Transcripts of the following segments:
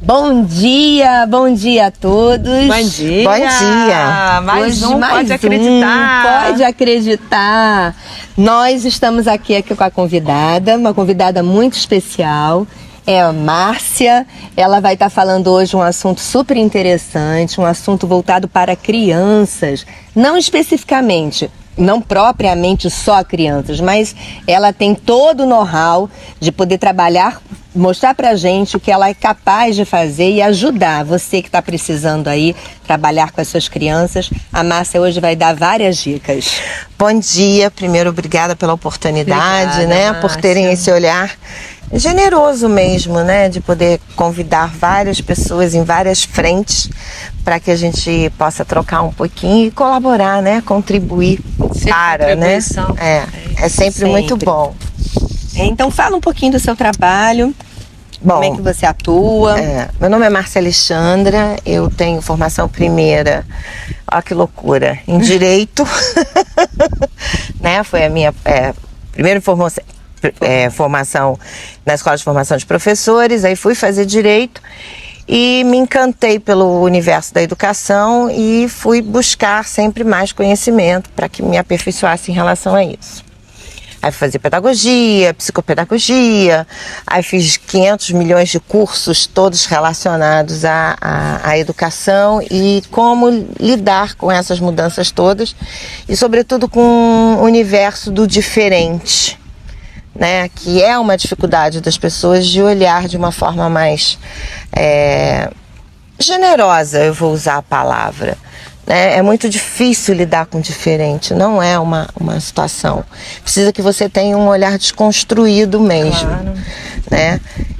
Bom dia a todos. Bom dia. Bom dia. Mais Hoje, um, mais pode acreditar. Pode acreditar. Nós estamos aqui com a convidada, uma convidada muito especial. É a Márcia. Ela vai estar falando hoje um assunto super interessante, um assunto voltado para crianças, não especificamente, não propriamente só crianças, mas ela tem todo o know-how de poder trabalhar, mostrar pra gente o que ela é capaz de fazer e ajudar você que está precisando aí trabalhar com as suas crianças. A Márcia hoje vai dar várias dicas. Bom dia. Primeiro, obrigada pela oportunidade, Obrigada, por terem esse olhar generoso mesmo, de poder convidar várias pessoas em várias frentes para que a gente possa trocar um pouquinho e colaborar, contribuir para, É sempre muito bom. Então fala um pouquinho do seu trabalho. Bom, como é que você atua? Meu nome é Márcia Alexandra, eu tenho formação primeira, olha que loucura, em Direito, Foi a minha primeira formação na Escola de Formação de Professores, aí fui fazer Direito e me encantei pelo universo da educação e fui buscar sempre mais conhecimento para que me aperfeiçoasse em relação a isso. Aí fui fazer pedagogia, psicopedagogia, aí fiz 500 milhões de cursos, todos relacionados à educação e como lidar com essas mudanças todas e, sobretudo, com o universo do diferente, que é uma dificuldade das pessoas de olhar de uma forma mais generosa, eu vou usar a palavra. É muito difícil lidar com o diferente, não é uma situação. Precisa que você tenha um olhar desconstruído mesmo, Claro.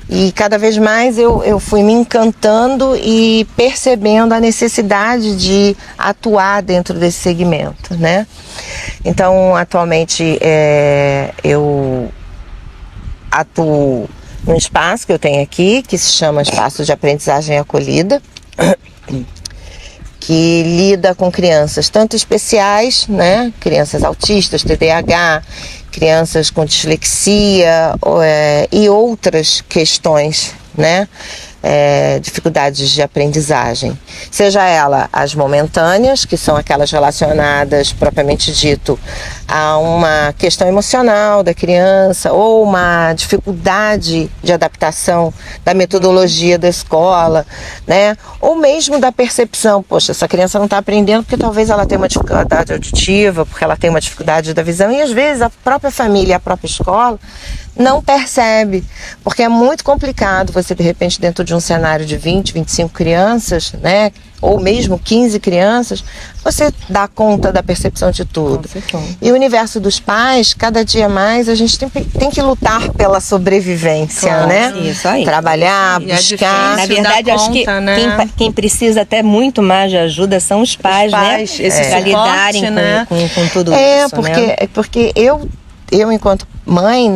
E cada vez mais eu fui me encantando e percebendo a necessidade de atuar dentro desse segmento, Então, atualmente, eu atuo num espaço que eu tenho aqui, que se chama Espaço de Aprendizagem Acolhida, que lida com crianças tanto especiais, crianças autistas, TDAH, crianças com dislexia e outras questões, dificuldades de aprendizagem. Seja ela as momentâneas, que são aquelas relacionadas, propriamente dito, a uma questão emocional da criança ou uma dificuldade de adaptação da metodologia da escola, ou mesmo da percepção, poxa, essa criança não está aprendendo porque talvez ela tenha uma dificuldade auditiva, porque ela tem uma dificuldade da visão e às vezes a própria família, a própria escola não percebe, porque é muito complicado você, de repente, dentro de um cenário de 20, 25 crianças, ou mesmo 15 crianças, você dá conta da percepção de tudo. E o universo dos pais, cada dia mais, a gente tem que lutar pela sobrevivência, Isso aí. Trabalhar, buscar. Na verdade, acho que quem precisa até muito mais de ajuda são os pais, para lidarem com tudo isso. Porque eu enquanto mãe,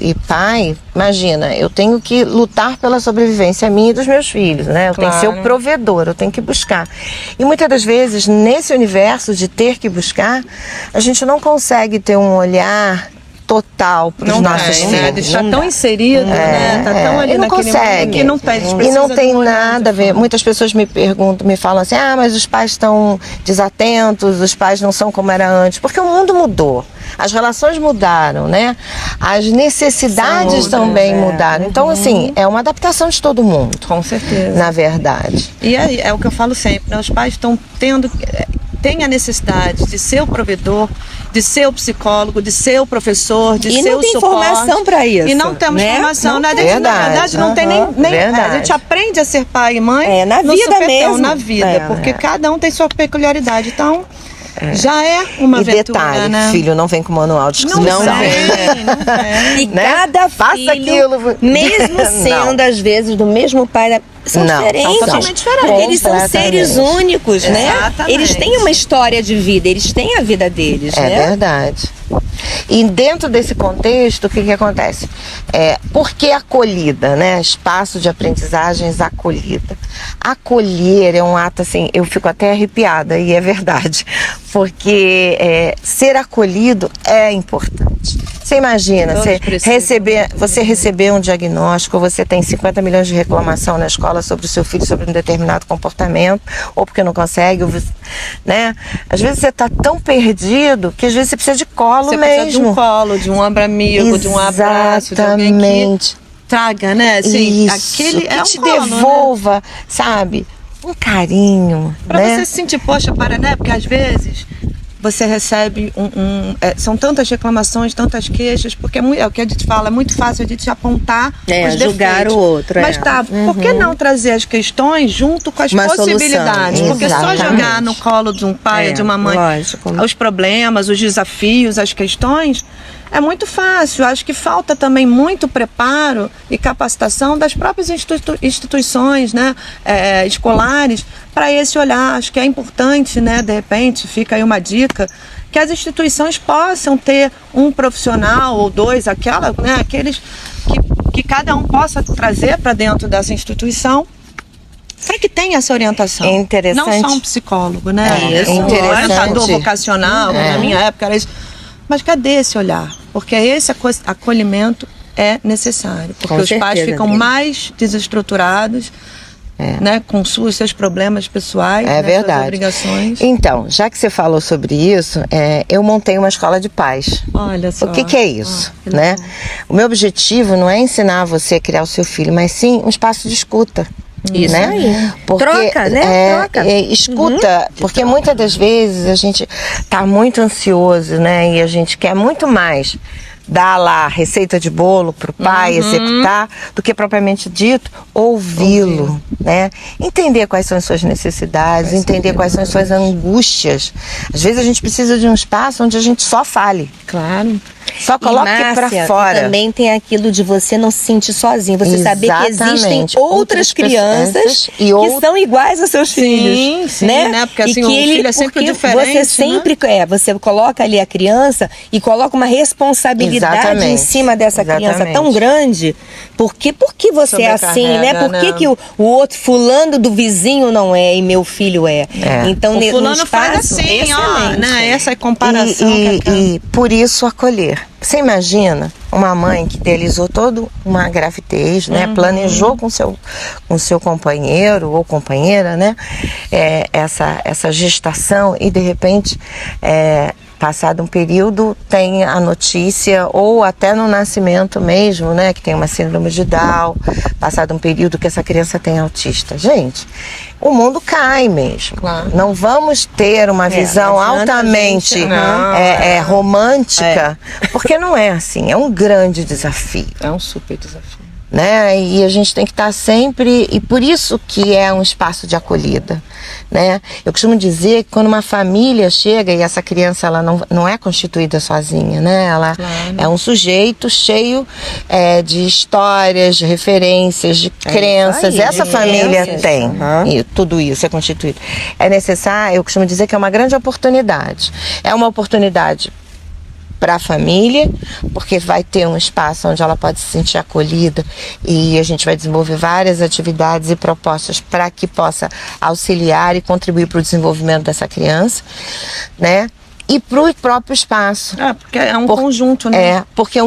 e pai, imagina, eu tenho que lutar pela sobrevivência minha e dos meus filhos, Eu tenho que ser o provedor, eu tenho que buscar. E muitas das vezes, nesse universo de ter que buscar, a gente não consegue ter um olhar total para os nossos filhos. Está tão inserido, Está tão ali não naquele consegue. Que não pede, e não tem nada a ver. Muitas pessoas me perguntam, me falam assim, mas os pais estão desatentos, os pais não são como era antes, porque o mundo mudou. As relações mudaram, As necessidades também mudaram. Então, assim, é uma adaptação de todo mundo. Com certeza. Na verdade. E é o que eu falo sempre, Os pais estão tem a necessidade de ser o provedor, de ser o psicólogo, de ser o professor, de ser o suporte. E não tem formação para isso. E não temos formação. Na verdade, não tem nem a gente aprende a ser pai e mãe na vida mesmo. Na vida, porque cada um tem sua peculiaridade. Então, já é uma aventura, detalhe, filho não vem com manual de instrução. Não vem. E cada filho, mesmo sendo às vezes do mesmo pai, são diferentes. São totalmente diferentes. Porque eles são seres únicos, Exatamente. Eles têm uma história de vida, eles têm a vida deles, É verdade. E dentro desse contexto, o que acontece? Por que acolhida, Espaço de aprendizagens acolhida. Acolher é um ato assim, eu fico até arrepiada, e é verdade. porque ser acolhido é importante. Você imagina, você receber um diagnóstico, você tem 50 milhões de reclamação na escola sobre o seu filho, sobre um determinado comportamento, ou porque não consegue, né? Às vezes você está tão perdido que às vezes você precisa de colo mesmo. Você precisa de um colo, de um ombro amigo, de um abraço, de alguém que traga, né? Assim, aquele que é um te colo, devolva, né? Sabe? Um carinho, pra né? você se sentir, poxa, né? Porque às vezes você recebe são tantas reclamações, tantas queixas, porque é o que a gente fala, é muito fácil a gente apontar os julgar defeitos. o outro. Mas por que não trazer as questões junto com as possibilidades? Solução. Porque Exatamente. só jogar no colo de um pai ou de uma mãe os problemas, os desafios, as questões, é muito fácil. Acho que falta também muito preparo e capacitação das próprias instituições, né, escolares, para esse olhar. Acho que é importante, né, de repente, fica aí uma dica, que as instituições possam ter um profissional ou dois, aqueles que cada um possa trazer para dentro dessa instituição, para que tenha essa orientação. É interessante. Não só um psicólogo, né? Interessante. Um orientador vocacional, na minha época era isso. Mas cadê esse olhar? Porque esse acolhimento é necessário. Porque os pais ficam mais desestruturados, né, com seus problemas pessoais, né, verdade. Suas obrigações. Então, já que você falou sobre isso, eu montei uma escola de paz. Olha só. O que é isso? Né? O meu objetivo não é ensinar você a criar o seu filho, mas sim um espaço de escuta. Isso né? aí. Porque, Troca, né? Troca. Escuta, porque muitas das vezes a gente tá muito ansioso, né? E a gente quer muito mais dar lá a receita de bolo pro pai executar do que propriamente dito ouvi-lo, né? Entender quais são as suas necessidades, entender quais são as suas angústias. Às vezes a gente precisa de um espaço onde a gente só fale. Claro. Só coloque pra fora. Também tem aquilo de você não se sentir sozinho, você saber que existem outras crianças que são iguais aos seus filhos, sim, né? Porque assim, o filho é sempre diferente, você sempre você coloca ali a criança e coloca uma responsabilidade em cima dessa criança tão grande. Por que você é assim, né? Por que o outro fulano do vizinho não é e meu filho é? Então, o fulano faz assim, ó, né? Essa comparação. E por isso acolher. Você imagina uma mãe que idealizou toda uma gravidez, né? Planejou com seu companheiro ou companheira, né? Essa gestação e de repente passado um período tem a notícia, ou até no nascimento mesmo, né, que tem uma síndrome de Down, passado um período que essa criança tem autista. Gente, o mundo cai mesmo. Claro. Não vamos ter uma visão altamente romântica, porque não é assim, é um grande desafio. É um super desafio. Né? E a gente tem que estar sempre, e por isso que é um espaço de acolhida, né? Eu costumo dizer que quando uma família chega e essa criança ela não é constituída sozinha, né? Ela é um sujeito cheio de histórias, de referências, de crenças. Essa família tem e tudo isso é constituído. É necessário, eu costumo dizer que é uma grande oportunidade. É uma oportunidade para a família, porque vai ter um espaço onde ela pode se sentir acolhida e a gente vai desenvolver várias atividades e propostas para que possa auxiliar e contribuir para o desenvolvimento dessa criança, né? E para o próprio espaço. Porque é um conjunto, né? Porque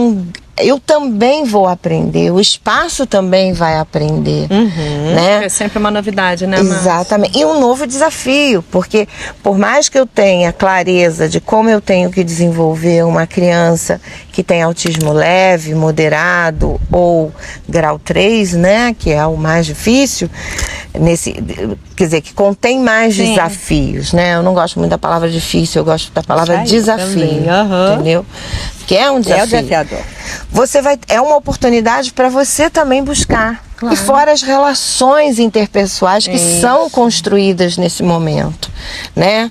eu também vou aprender, o espaço também vai aprender, né? É sempre uma novidade, né, Exatamente. E um novo desafio, porque por mais que eu tenha clareza de como eu tenho que desenvolver uma criança que tem autismo leve, moderado ou grau 3, né, que é o mais difícil, quer dizer, que contém mais desafios, né? Eu não gosto muito da palavra difícil, eu gosto da palavra desafio, entendeu? Que é um desafio. É desafiador. É uma oportunidade para você também buscar. Claro. E fora as relações interpessoais que são construídas nesse momento, né?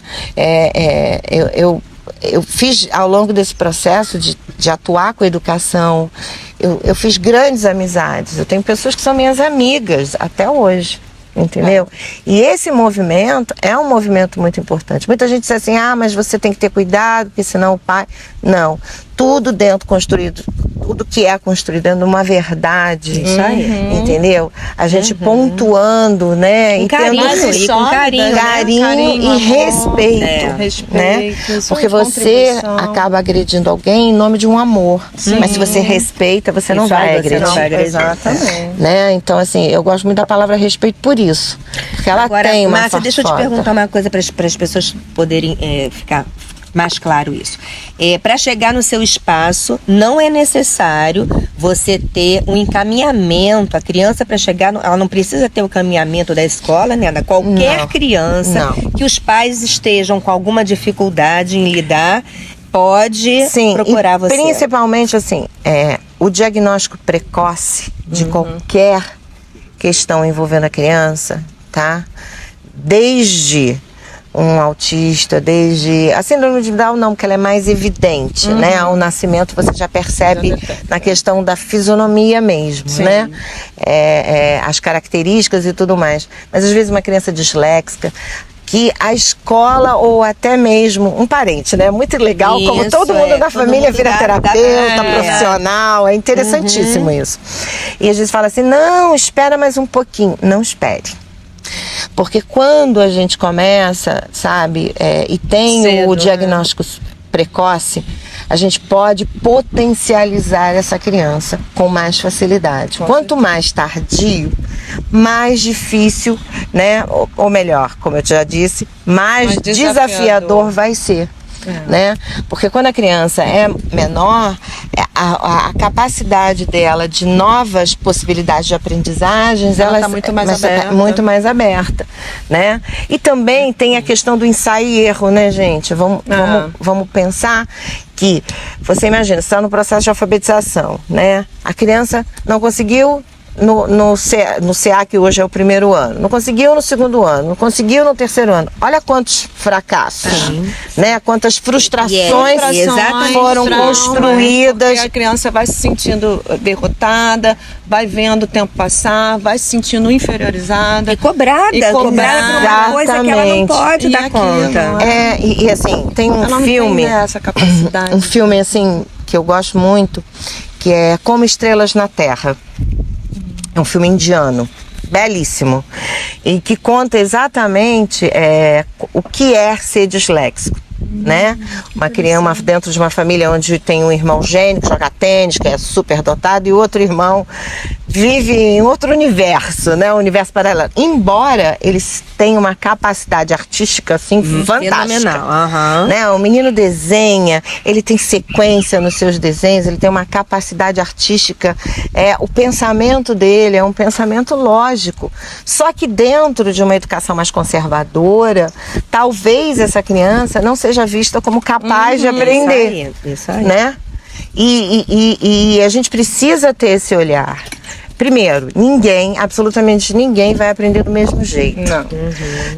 Eu fiz, ao longo desse processo de atuar com a educação, eu fiz grandes amizades. Eu tenho pessoas que são minhas amigas até hoje. Entendeu? E esse movimento é um movimento muito importante. Muita gente diz assim, mas você tem que ter cuidado, porque senão o pai... Não. tudo dentro construído, tudo que é construído dentro de uma verdade, entendeu? A gente pontuando, né? Com carinho, carinho e respeito, né? Porque você acaba agredindo alguém em nome de um amor, mas se você respeita, você não vai agredir. Exatamente. Né? Então, assim, eu gosto muito da palavra respeito por isso, porque ela tem uma Márcia, deixa eu te perguntar uma coisa para as pessoas poderem ficar mais claro isso. Para chegar no seu espaço, não é necessário você ter um encaminhamento. A criança, para chegar, ela não precisa ter o encaminhamento da escola, né? Qualquer criança que os pais estejam com alguma dificuldade em lidar, pode procurar você. Principalmente, assim, o diagnóstico precoce de qualquer questão envolvendo a criança, tá? Desde um autista, desde a síndrome de Down não, porque ela é mais evidente, né? Ao nascimento você já percebe na questão da fisionomia mesmo, né? As características e tudo mais. Mas às vezes uma criança disléxica, que a escola ou até mesmo um parente, né? Muito legal, como todo mundo da família vira terapeuta, profissional, é interessantíssimo isso. E às vezes fala assim, não, espera mais um pouquinho. Não espere. Porque quando a gente começa, sabe, e tem o diagnóstico precoce, a gente pode potencializar essa criança com mais facilidade. Quanto mais tardio, mais difícil, né? Ou melhor, como eu já disse, mais desafiador vai ser. Né? Porque quando a criança é menor, a capacidade dela de novas possibilidades de aprendizagens, ela está muito mais aberta, né? E também tem a questão do ensaio e erro, né, gente? Vamos pensar que você imagina, você está no processo de alfabetização, né? A criança não conseguiu no CA, que hoje é o primeiro ano, não conseguiu no segundo ano, não conseguiu no terceiro ano. Olha quantos fracassos, né? Quantas frustrações foram construídas. Porque a criança vai se sentindo derrotada, vai vendo o tempo passar, vai se sentindo inferiorizada. E cobrada por uma coisa que ela não pode dar conta. E assim, tem um filme, essa capacidade. um filme assim, que eu gosto muito, que é Como Estrelas na Terra. É um filme indiano, belíssimo, e que conta exatamente o que é ser disléxico, né? Uma criança dentro de uma família onde tem um irmão gênio que joga tênis, que é super dotado, e outro irmão vive em outro universo, né? Um universo paralelo. Embora eles tenham uma capacidade artística assim fantástica, fenomenal. Né? O menino desenha, ele tem sequência nos seus desenhos, ele tem uma capacidade artística, o pensamento dele é um pensamento lógico. Só que dentro de uma educação mais conservadora, talvez essa criança não seja vista como capaz de aprender, isso aí. Né? E a gente precisa ter esse olhar. Primeiro, absolutamente ninguém vai aprender do mesmo jeito. Não.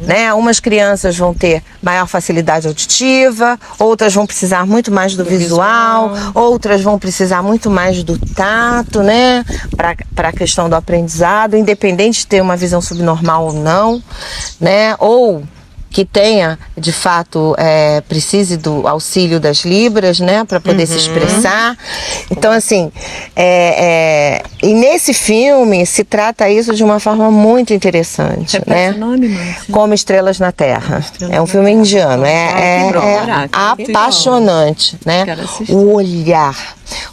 Né? Umas crianças vão ter maior facilidade auditiva, outras vão precisar muito mais do visual, outras vão precisar muito mais do tato, né? Para a questão do aprendizado, independente de ter uma visão subnormal ou não, né? Ou que tenha, de fato, precise do auxílio das libras, né, para poder se expressar. Então, assim, e nesse filme se trata isso de uma forma muito interessante, né? O nome, Márcia? Como Estrelas na Terra. É um filme indiano, apaixonante, né? O olhar.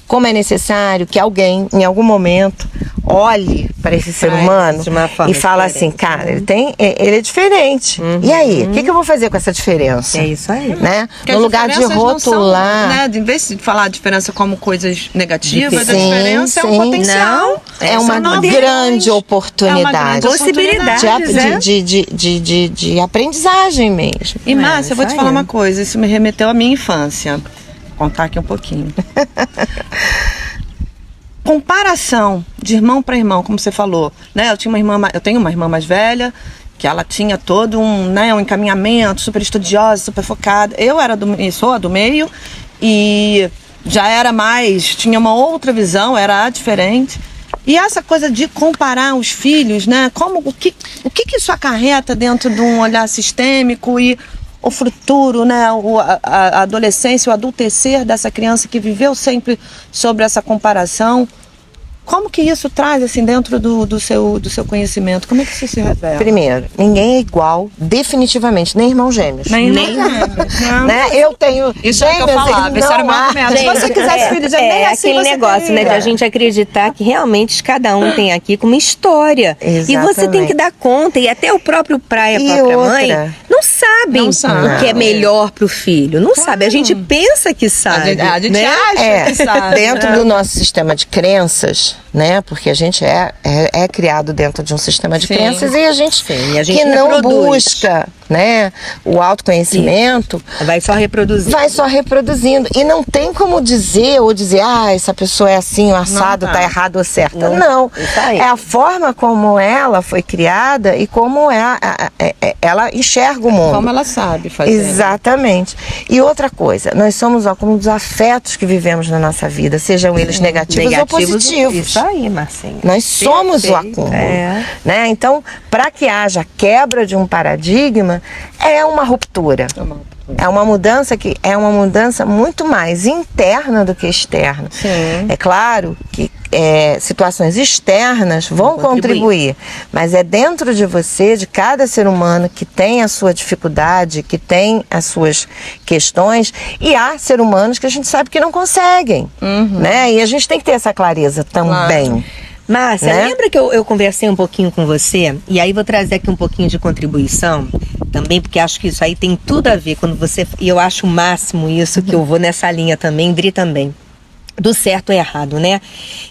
Como é necessário que alguém, em algum momento, olhe para esse ser humano e fala assim, cara, ele é diferente. E aí, o que eu vou fazer com essa diferença? É isso aí. Né? No lugar de rotular. Né? Em vez de falar a diferença como coisas negativas, a diferença é um potencial. É uma grande oportunidade. Possibilidade de aprendizagem mesmo. E Márcia, eu vou te falar uma coisa, isso me remeteu à minha infância. Vou contar aqui um pouquinho. Comparação de irmão para irmão, como você falou, né? Eu tenho uma irmã mais velha, que ela tinha todo um encaminhamento, super estudiosa, super focada. Eu sou a do meio e já era tinha uma outra visão, era diferente. E essa coisa de comparar os filhos, né? O que isso acarreta dentro de um olhar sistêmico e o futuro, né, a adolescência, o adultecer dessa criança que viveu sempre sobre essa comparação. Como que isso traz, assim, dentro do seu conhecimento? Como é que isso se revela? Primeiro, ninguém é igual, definitivamente, nem irmãos gêmeos. Nem irmãos gêmeos. Né? Eu tenho isso gêmeos, é que eu falava, isso era mais ou menos. Se você quisesse filhos gêmeos, nem assim aquele você negócio, teria. né, de a gente acreditar que realmente cada um tem aqui com uma história. Exatamente. E você tem que dar conta, e até o próprio pai e a própria mãe não sabem o que é melhor pro filho. Não sabe. A gente pensa que sabe. A gente né? acha que sabe. Dentro do nosso sistema de crenças, né? Porque a gente é criado dentro de um sistema de crenças e a gente que não busca, né, o autoconhecimento, vai só reproduzindo. E não tem como dizer essa pessoa é assim, o assado tá errado ou certo. Não. É a forma como ela foi criada e como ela enxerga o mundo. Como ela sabe fazer. Exatamente. E outra coisa, nós somos o acúmulo dos afetos que vivemos na nossa vida, sejam eles negativos ou positivos. Isso aí, Marcinha. Nós somos o acúmulo. Né? Então, para que haja quebra de um paradigma, é uma ruptura. É uma mudança que é uma mudança muito mais interna do que externa. Sim. É claro que situações externas vão contribuir, mas é dentro de você, de cada ser humano que tem a sua dificuldade, que tem as suas questões, e há seres humanos que a gente sabe que não conseguem, né? E a gente tem que ter essa clareza também. Claro. Márcia, lembra que eu conversei um pouquinho com você? E aí vou trazer aqui um pouquinho de contribuição também, porque acho que isso aí tem tudo a ver quando você... E eu acho o máximo isso, que eu vou nessa linha também, Dri também. Do certo e errado, né?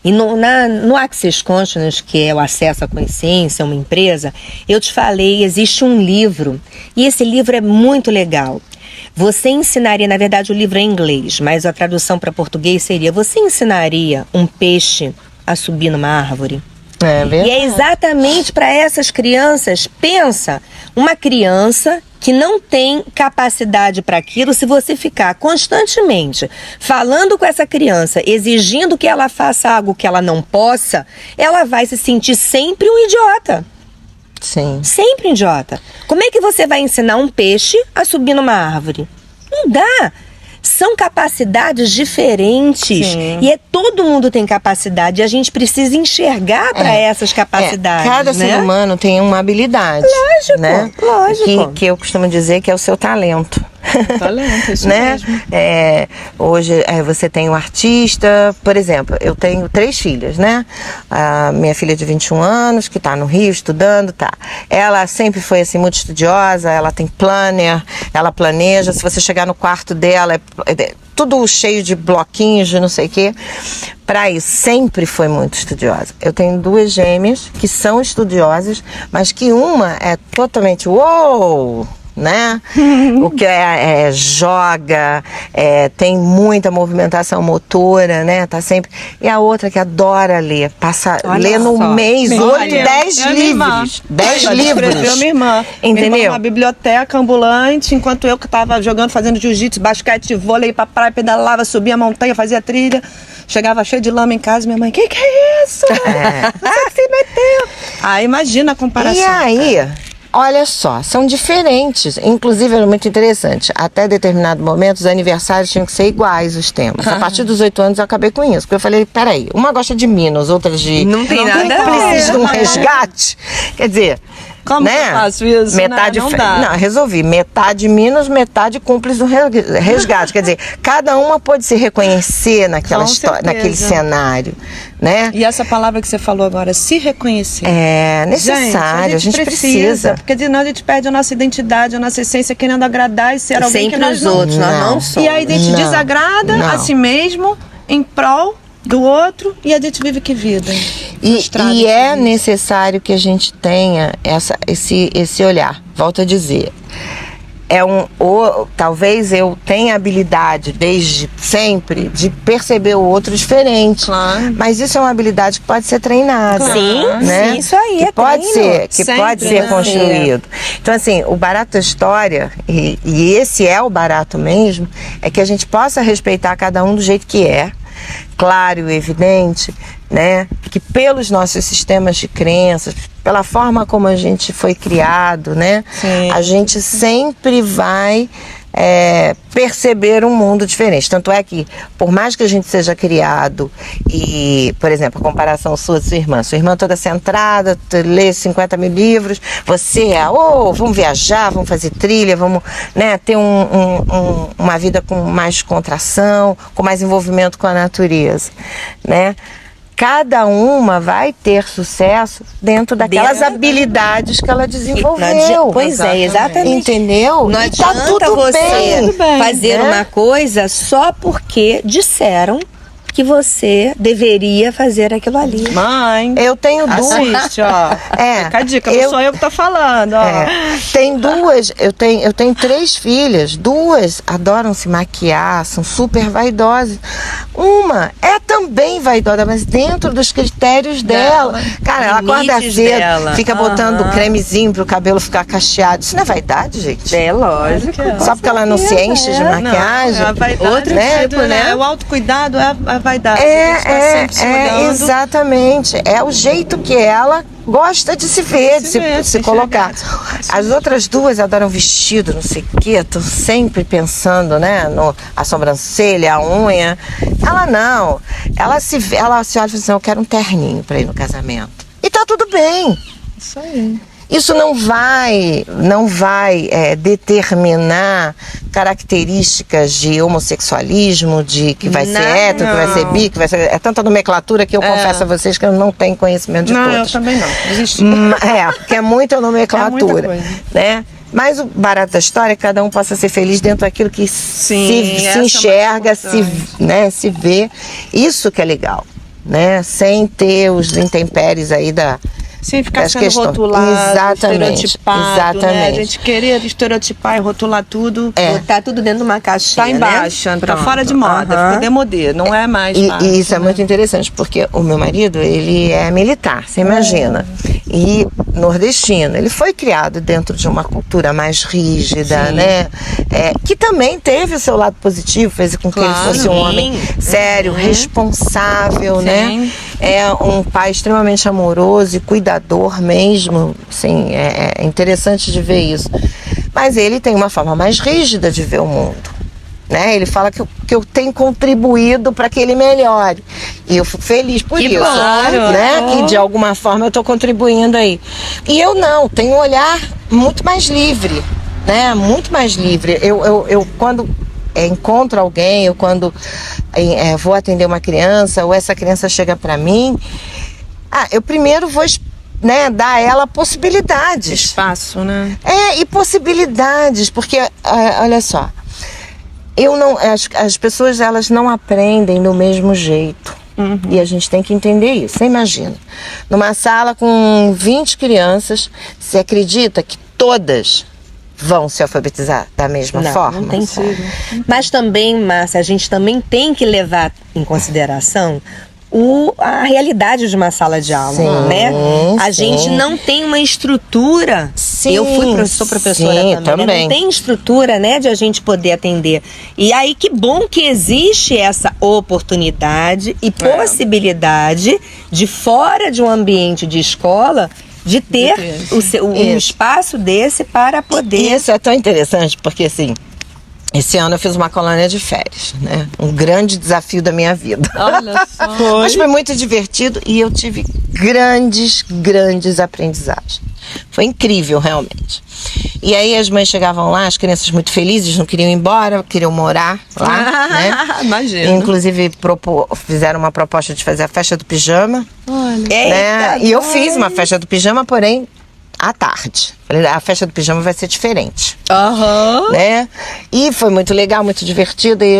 E no Access Consciousness, que é o acesso à consciência, uma empresa, eu te falei, existe um livro, e esse livro é muito legal. Você ensinaria, na verdade o livro é em inglês, mas a tradução para português seria: você ensinaria um peixe a subir numa árvore? E é exatamente para essas crianças. Pensa, uma criança que não tem capacidade para aquilo, se você ficar constantemente falando com essa criança, exigindo que ela faça algo que ela não possa, ela vai se sentir sempre um idiota. Sim. Sempre um idiota. Como é que você vai ensinar um peixe a subir numa árvore? Não dá. São capacidades diferentes. Sim. E todo mundo tem capacidade. E a gente precisa enxergar para essas capacidades. Cada ser humano tem uma habilidade. Lógico, né? lógico. Que eu costumo dizer que é o seu talento. Talento, isso né? mesmo. Hoje você tem um artista, por exemplo, eu tenho 3 filhas, né? A minha filha de 21 anos, que está no Rio estudando, tá. Ela sempre foi assim muito estudiosa, ela tem planner, ela planeja. Se você chegar no quarto dela, é tudo cheio de bloquinhos de não sei o quê. Para isso, sempre foi muito estudiosa. Eu tenho 2 gêmeas que são estudiosas, mas que uma é totalmente uou! Né? O que joga, tem muita movimentação motora, né? Tá sempre. E a outra que adora ler, lê no mês 8, 10 livros. 10 livros. Minha irmã. Entendeu? Minha irmã, uma biblioteca ambulante, enquanto eu que estava jogando, fazendo jiu-jitsu, basquete, vôlei, pra praia, pedalava, subia a montanha, fazia trilha. Chegava cheio de lama em casa, minha mãe, que é isso? Você que se meteu. Aí imagina a comparação. E aí, olha só, são diferentes. Inclusive, era muito interessante. Até determinado momento, os aniversários tinham que ser iguais, os temas. A partir dos 8 anos, eu acabei com isso. Porque eu falei, peraí, uma gosta de Minos, outra de... Não tem nada a ver. De um resgate. Quer dizer... Como que eu faço isso? Metade não dá. Não, resolvi. Metade Minas, metade cúmplice do resgate. Quer dizer, cada uma pode se reconhecer naquela história, naquele cenário, né? E essa palavra que você falou agora, se reconhecer. É necessário, a gente precisa. Porque senão a gente perde a nossa identidade, a nossa essência, querendo agradar e ser alguém sempre que nós os outros, nós não somos. E aí a gente desagrada a si mesmo em prol do outro e a gente vive que vida. E é necessário que a gente tenha esse olhar. Volto a dizer, talvez eu tenha habilidade desde sempre de perceber o outro diferente. Claro. Mas isso é uma habilidade que pode ser treinada. Claro. Sim, né? sim, isso aí que pode ser, que sempre, pode ser construído. Então, assim, o barato da história, e esse é o barato mesmo, é que a gente possa respeitar cada um do jeito que é. Claro e evidente, né, que pelos nossos sistemas de crenças, pela forma como a gente foi criado, né? Sim. A gente sempre vai perceber um mundo diferente. Tanto é que, por mais que a gente seja criado e, por exemplo, a comparação sua irmã toda centrada, lê 50 mil livros, você vamos viajar, vamos fazer trilha, vamos, né, ter uma vida com mais contração, com mais envolvimento com a natureza, né? Cada uma vai ter sucesso dentro daquelas habilidades que ela desenvolveu. Pois é, exatamente. Entendeu? Não adianta tudo você bem, fazer né? uma coisa só porque disseram que você deveria fazer aquilo ali. Mãe, Eu tenho duas. assiste, ó. Fica a dica, não sou eu que tô falando, ó. Tem duas, eu tenho 3 filhas, 2 adoram se maquiar, são super vaidosas. Uma é também vaidosa, mas dentro dos critérios dela. Cara, ela acorda Limites cedo, dela. fica botando cremezinho pro cabelo ficar cacheado. Isso não é vaidade, gente? É lógico. Só porque ela não se enche de maquiagem? Não, a vaidade, Outro né? tipo, né? O autocuidado é a vaidade. A gente tá sempre se olhando. Exatamente. É o jeito que ela gosta de se ver, de se colocar. As outras 2 adoram vestido, não sei o quê, estão sempre pensando, né, a sobrancelha, a unha. Ela não. Ela se olha e fala assim, eu quero um terninho para ir no casamento. E tá tudo bem. Isso aí. Isso não vai determinar características de homossexualismo, de que vai ser hétero, que vai ser bi, que vai ser... É tanta nomenclatura que eu confesso a vocês que eu não tenho conhecimento de todas. Não, eu também não. Desisti. Porque é muita nomenclatura, É muita coisa. né? Mas o barato da história é que cada um possa ser feliz dentro daquilo que se enxerga, se vê. Isso que é legal, né? Sem ter os intempéres aí Sem ficar das sendo questões. rotulado, Exatamente, estereotipado, né? A gente querer estereotipar e rotular tudo. Botar tudo dentro de uma caixinha, Tá embaixo, né? tá fora de moda, ficou demodê, não é mais fácil, E isso é né? muito interessante, porque o meu marido, ele é militar, você imagina, e nordestino. Ele foi criado dentro de uma cultura mais rígida, né? Que também teve o seu lado positivo, fez com que ele fosse um homem sério, responsável, né? É um pai extremamente amoroso e cuidador mesmo, assim, é interessante de ver isso. Mas ele tem uma forma mais rígida de ver o mundo, né? Ele fala que eu tenho contribuído para que ele melhore. E eu fico feliz por isso, né? Que de alguma forma eu estou contribuindo aí. E eu não, tenho um olhar muito mais livre, né? Muito mais livre. Eu quando encontro alguém, eu quando vou atender uma criança, ou essa criança chega para mim, eu primeiro vou, né, dar a ela possibilidades. Espaço, né? E possibilidades, porque, olha só, as pessoas, elas não aprendem do mesmo jeito. E a gente tem que entender isso. Você imagina, numa sala com 20 crianças, você acredita que todas vão se alfabetizar da mesma forma? Não tem como. Mas também, Márcia, a gente também tem que levar em consideração a realidade de uma sala de aula, né? A gente não tem uma estrutura. Eu sou professora também. Né? Não tem estrutura, né, de a gente poder atender. E aí que bom que existe essa oportunidade e possibilidade de, fora de um ambiente de escola, de ter um espaço desse para poder... E isso é tão interessante porque, assim, esse ano eu fiz uma colônia de férias, né? Um grande desafio da minha vida. Olha só. Mas foi muito divertido e eu tive grandes aprendizagens. Foi incrível, realmente. E aí as mães chegavam lá, as crianças muito felizes, não queriam ir embora, queriam morar lá, né? Imagina. Inclusive fizeram uma proposta de fazer a festa do pijama. Olha. Né? E eu fiz uma festa do pijama, porém à tarde. Falei, a festa do pijama vai ser diferente. Né? E foi muito legal, muito divertido. E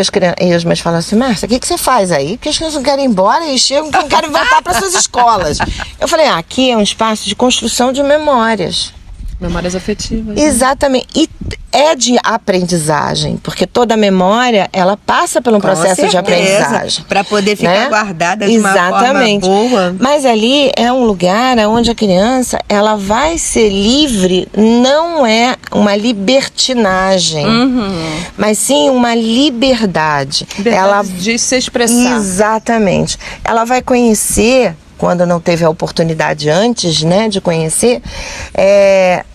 as mães falaram assim, Márcia, o que você faz aí? Porque as crianças não querem ir embora e chegam, não querem voltar para suas escolas. Eu falei, aqui é um espaço de construção de memórias. Memórias afetivas. Exatamente. E é de aprendizagem, porque toda memória, ela passa por um processo de aprendizagem. Para poder ficar guardada de uma Exatamente. forma boa. Mas ali é um lugar onde a criança, ela vai ser livre, não é uma libertinagem, mas sim uma liberdade. De se expressar. Exatamente. Ela vai conhecer quando não teve a oportunidade antes, né, de conhecer,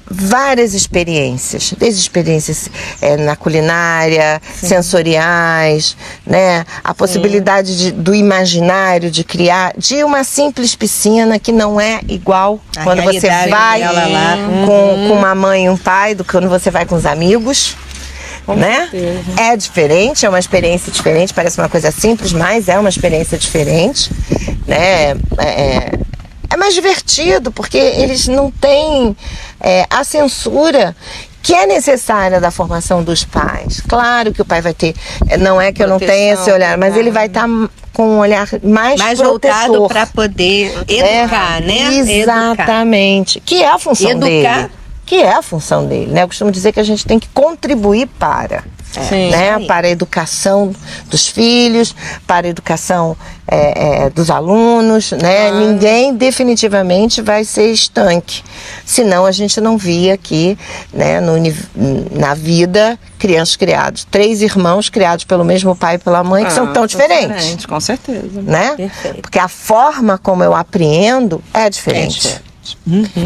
várias experiências, desde experiências na culinária, sensoriais, né, a possibilidade do imaginário, de criar, de uma simples piscina que não é igual quando você vai lá com uma mãe e um pai do que quando você vai com os amigos. Né? É diferente, é uma experiência diferente, parece uma coisa simples, mas é uma experiência diferente, né? É mais divertido, porque eles não têm a censura que é necessária da formação dos pais. Claro que o pai vai ter, não é que eu não tenha esse olhar, mas ele vai estar com um olhar mais voltado para poder educar, né? Exatamente, que é a função dele. Que é a função dele, né? Eu costumo dizer que a gente tem que contribuir para, né? Para a educação dos filhos, para a educação dos alunos, né? Ninguém definitivamente vai ser estanque, senão a gente não via aqui, né? Na vida, crianças criados, 3 irmãos criados pelo mesmo pai e pela mãe, que são tão diferentes. Com certeza. Né? Perfeito. Porque a forma como eu apreendo é diferente.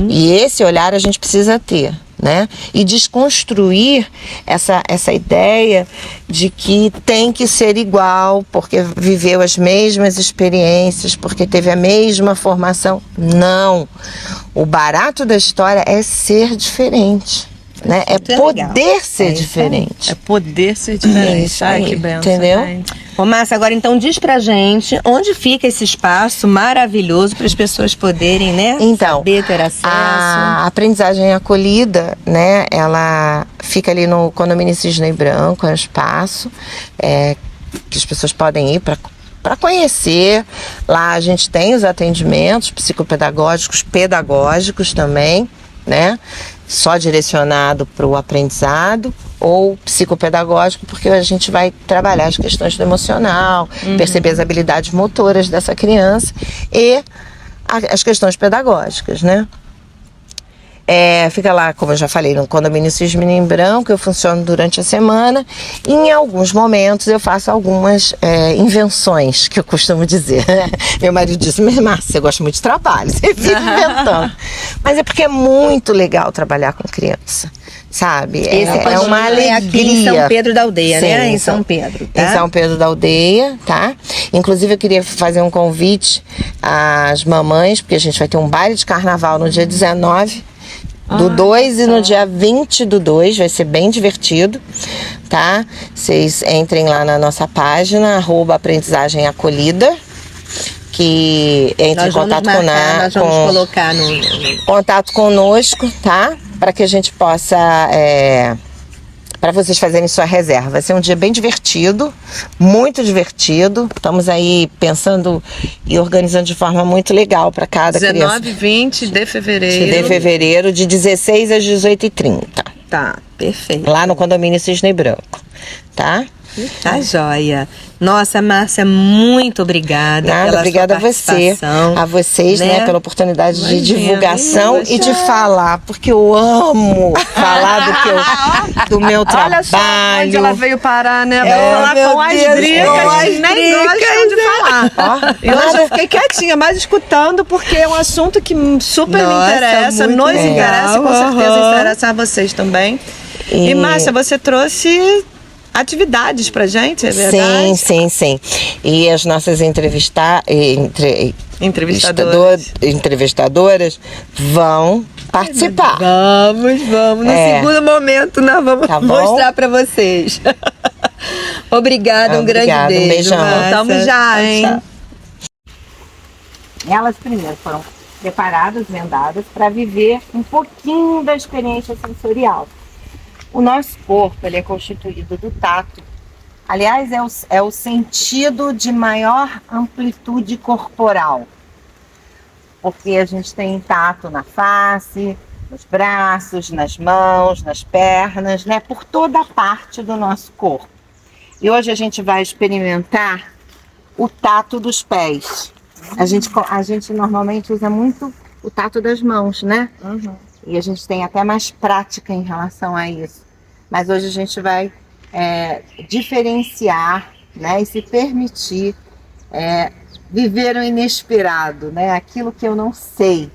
E esse olhar a gente precisa ter, né? E desconstruir essa ideia de que tem que ser igual, porque viveu as mesmas experiências, porque teve a mesma formação. Não. O barato da história é ser diferente. Né? É poder ser diferente. É poder ser diferente. Ai, que benção. Entendeu? Ô, Márcia, agora então diz pra gente onde fica esse espaço maravilhoso para as pessoas poderem, né? Então, saber ter acesso. A aprendizagem acolhida, né? Ela fica ali no Condomínio Cisne Branco, é um espaço que as pessoas podem ir para conhecer. Lá a gente tem os atendimentos psicopedagógicos, pedagógicos também, né? Só direcionado para o aprendizado ou psicopedagógico, porque a gente vai trabalhar as questões do emocional, perceber as habilidades motoras dessa criança e as questões pedagógicas, né? Fica lá, como eu já falei, no Condomínio Cisne Branco. Eu funciono durante a semana e em alguns momentos eu faço algumas invenções, que eu costumo dizer. Meu marido disse: Márcia, você gosta muito de trabalho, você fica inventando. Mas é porque é muito legal trabalhar com criança, sabe? É uma alegria. Aqui em São Pedro da Aldeia, né? Em São Pedro, tá? Em São Pedro da Aldeia, tá? Inclusive eu queria fazer um convite às mamães, porque a gente vai ter um baile de carnaval no dia 19 do 2 e no dia 20 do 2, vai ser bem divertido, tá? Vocês entrem lá na nossa página, @aprendizagemacolhida, que entre em contato nós vamos colocar no contato conosco, tá? Para que a gente possa para vocês fazerem sua reserva. Vai ser um dia bem divertido, muito divertido. Estamos aí pensando e organizando de forma muito legal para cada criança. 19 e 20 de fevereiro. De fevereiro, de 16 às 18h30. Tá, perfeito. Lá no Condomínio Cisne Branco, tá? Tá joia. Nossa, Márcia, muito obrigada. Nada, obrigada a vocês, né, pela oportunidade de divulgação e de falar, porque eu amo falar do meu trabalho. Olha só onde ela veio parar, né? Vai falar com as dricas, nem gostam de falar. E hoje eu fiquei quietinha, mas escutando, porque é um assunto que super me interessa, nos interessa e com certeza interessa a vocês também. E Márcia, você trouxe atividades pra gente, é verdade? Sim. E as nossas entrevistadoras vão participar. Vamos. No segundo momento nós vamos mostrar pra vocês. Obrigada, um grande beijo. Um beijão. Voltamos já, hein? Tchau. Elas primeiro foram preparadas, vendadas, para viver um pouquinho da experiência sensorial. O nosso corpo, ele é constituído do tato. Aliás, é o sentido de maior amplitude corporal. Porque a gente tem tato na face, nos braços, nas mãos, nas pernas, né? Por toda a parte do nosso corpo. E hoje a gente vai experimentar o tato dos pés. A gente normalmente usa muito o tato das mãos, né? E a gente tem até mais prática em relação a isso. Mas hoje a gente vai diferenciar, né, e se permitir viver o inesperado, né? Aquilo que eu não sei,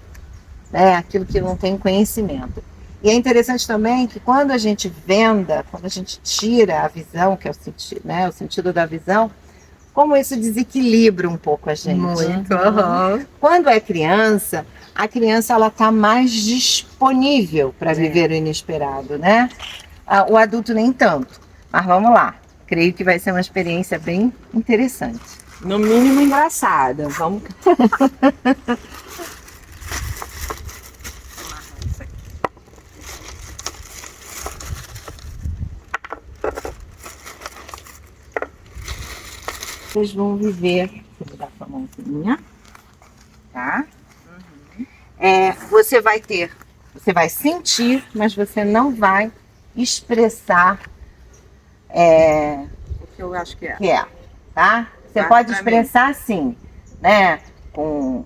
né? Aquilo que eu não tenho conhecimento. E é interessante também que quando a gente venda, quando a gente tira a visão, que é o sentido, né? O sentido da visão, como isso desequilibra um pouco a gente. Muito. Uhum. Quando é criança, a criança ela está mais disponível para viver o inesperado, né? O adulto nem tanto. Mas vamos lá. Creio que vai ser uma experiência bem interessante. No mínimo engraçada. Vamos. Vocês vão viver. Vou dar sua mãozinha, tá? Você vai sentir, mas você não vai expressar O que eu acho que é. Tá? Você Vai pode pra expressar assim, né? Com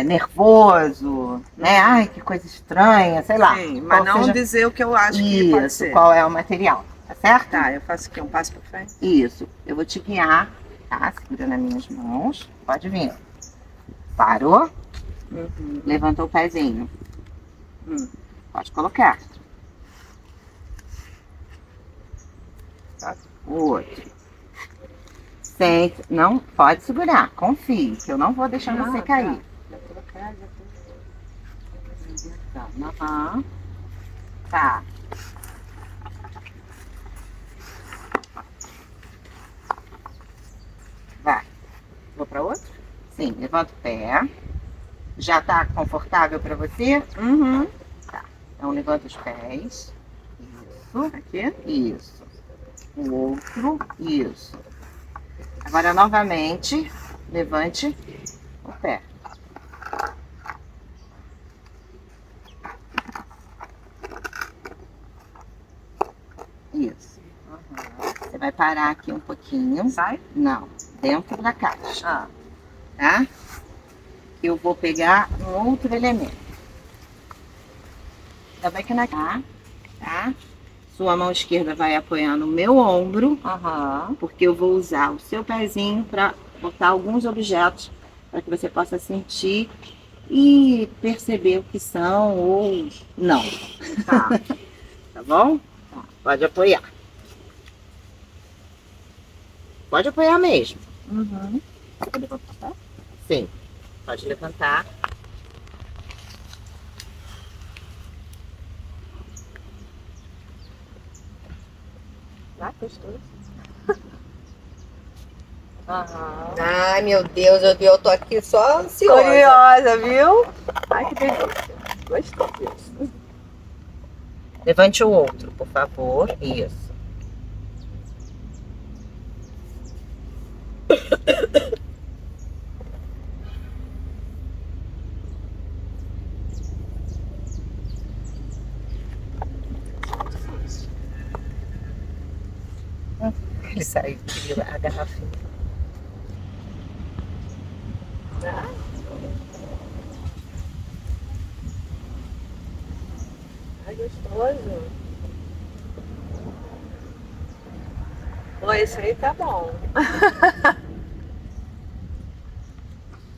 nervoso, né? Ai, que coisa estranha, sei lá. Sim, mas Qual não seja- dizer o que eu acho que pode Isso, ser. qual é o material, tá certo? Tá, eu faço aqui um passo pra frente. Isso, eu vou te guiar, tá? Segura nas minhas mãos, pode vir. Parou, levantou o pezinho. Pode colocar. O outro. Sente, não, pode segurar, confie, que eu não vou deixar você cair. Já colocar, já Aham. Tá. Vai. Vou para outro? Sim, levanta o pé. Já tá confortável para você? Uhum. Tá. Então levanta os pés. Isso. Aqui. Isso. O outro. Isso. Agora novamente, levante o pé. Isso. Você vai parar aqui um pouquinho. Sai? Não, dentro da caixa. Tá? Eu vou pegar um outro elemento. Ainda bem que na tá? Sua mão esquerda vai apoiar no meu ombro, porque eu vou usar o seu pezinho para botar alguns objetos para que você possa sentir e perceber o que são ou não. Tá bom? Tá. Pode apoiar. Pode apoiar mesmo. Pode levantar. Sim. Pode levantar. Ah, gostoso. Ai, meu Deus, eu tô aqui só ansiosa. Curiosa, viu? Ai, que delícia. Gostoso. Levante o outro, por favor. Isso. Ele saiu, queria a garrafinha. Ai, gostoso. Bom, esse aí tá bom.